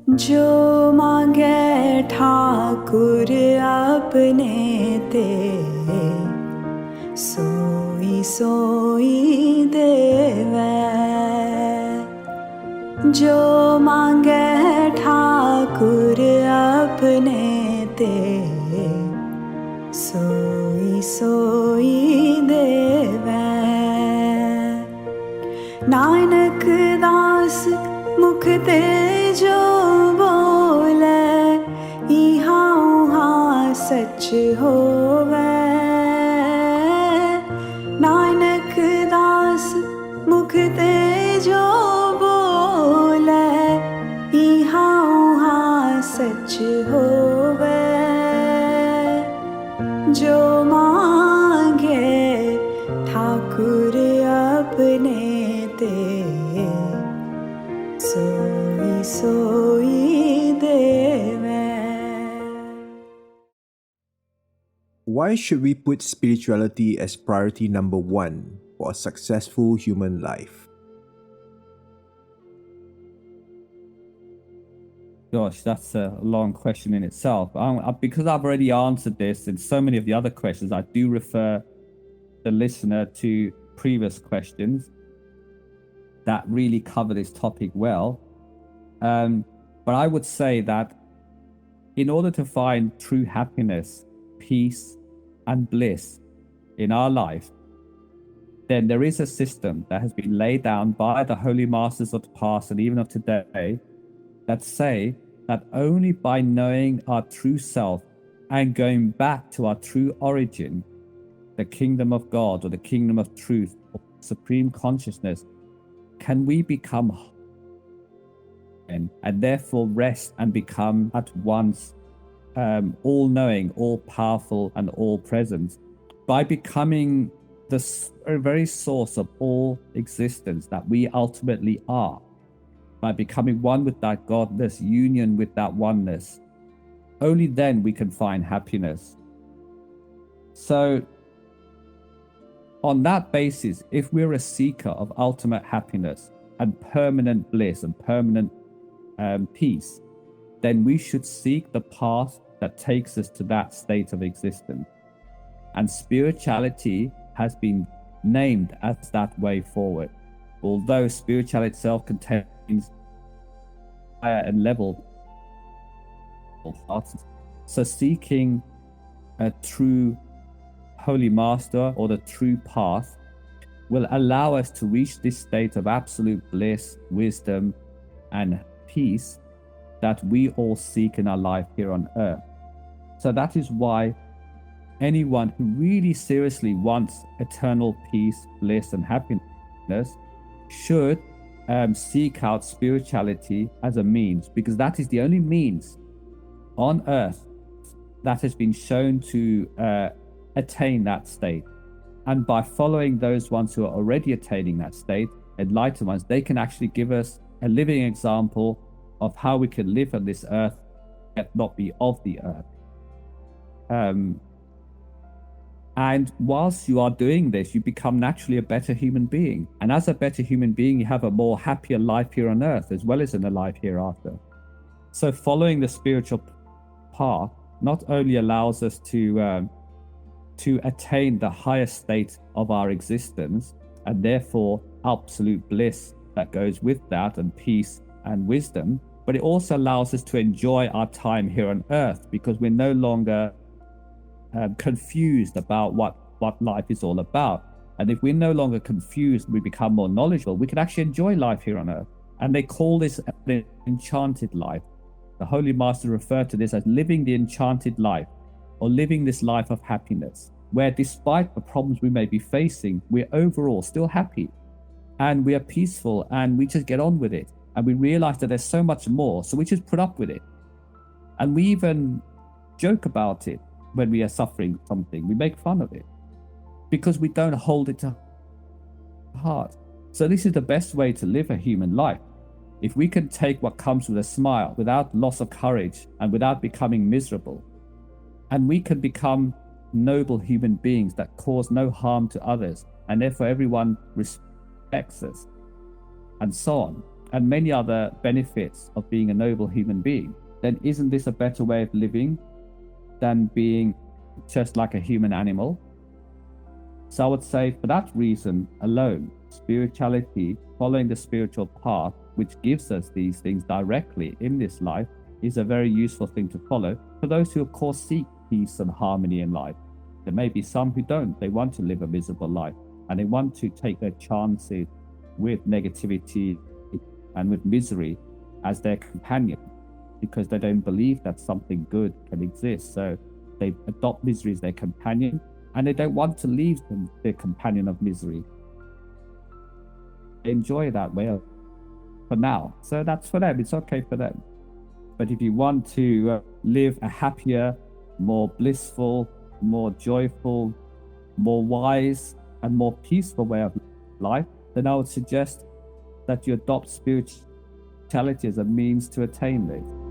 जो मांगे ठाकुर अपने ते, सोई सोई देवै। जो मांगे ठाकुर अपने ते, सोई सोई देवै। नानक दास मुख ते जो बोले, इहाँ उहाँ सच होवे। नानक दास मुख ते जो बोले, इहाँ उहाँ सच होवे। जो मांगे ठाकुर अपने ते, सोई सोई देवै। Why should we put spirituality as priority number one for a successful human life? Gosh, that's a long question in itself. Because I've already answered this in so many of the other questions, I do refer the listener to previous questions that really cover this topic well. But I would say that in order to find true happiness, peace, and bliss in our life, then there is a system that has been laid down by the holy masters of the past and even of today that say that only by knowing our true self and going back to our true origin, the kingdom of God or the kingdom of truth, or supreme consciousness, can we become and therefore rest and become at once all-knowing, all-powerful, and all-present. By becoming the very source of all existence that we ultimately are, by becoming one with that godness, union with that oneness, only then we can find happiness. So on that basis, if we're a seeker of ultimate happiness and permanent bliss and permanent peace, then we should seek the path that takes us to that state of existence. And spirituality has been named as that way forward. Although spirituality itself contains higher and level parts. So seeking a true holy master or the true path will allow us to reach this state of absolute bliss, wisdom, and peace that we all seek in our life here on earth. So that is why anyone who really seriously wants eternal peace, bliss, and happiness should seek out spirituality as a means, because that is the only means on earth that has been shown to attain that state. And by following those ones who are already attaining that state, enlightened ones, they can actually give us a living example of how we can live on this earth yet not be of the earth. And whilst you are doing this, you become naturally a better human being. And as a better human being, you have a more happier life here on earth, as well as in the life hereafter. So following the spiritual path not only allows us to attain the highest state of our existence, and therefore absolute bliss that goes with that, and peace and wisdom, but it also allows us to enjoy our time here on earth, because we're no longer confused about what life is all about. And if we're no longer confused, we become more knowledgeable, we can actually enjoy life here on earth. And they call this the enchanted life. The Holy Master referred to this as living the enchanted life, or living this life of happiness, where despite the problems we may be facing, we're overall still happy and we are peaceful, and we just get on with it. And we realize that there's so much more, so we just put up with it. And we even joke about it when we are suffering something. We make fun of it because we don't hold it to heart. So this is the best way to live a human life. If we can take what comes with a smile without loss of courage and without becoming miserable, and we can become noble human beings that cause no harm to others, and therefore everyone respects us, and so on. and many other benefits of being a noble human being, then isn't this a better way of living than being just like a human animal? So I would say for that reason alone, spirituality, following the spiritual path, which gives us these things directly in this life, is a very useful thing to follow for those who, of course, seek peace and harmony in life. There may be some who don't. They want to live a miserable life and they want to take their chances with negativity and with misery as their companion because they don't believe that something good can exist. So they adopt misery as their companion and they don't want to leave them their companion of misery. They enjoy that way for now. So that's for them. It's okay for them. But if you want to live a happier, more blissful, more joyful, more wise, and more peaceful way of life, then I would suggest that you adopt spirituality as a means to attain this.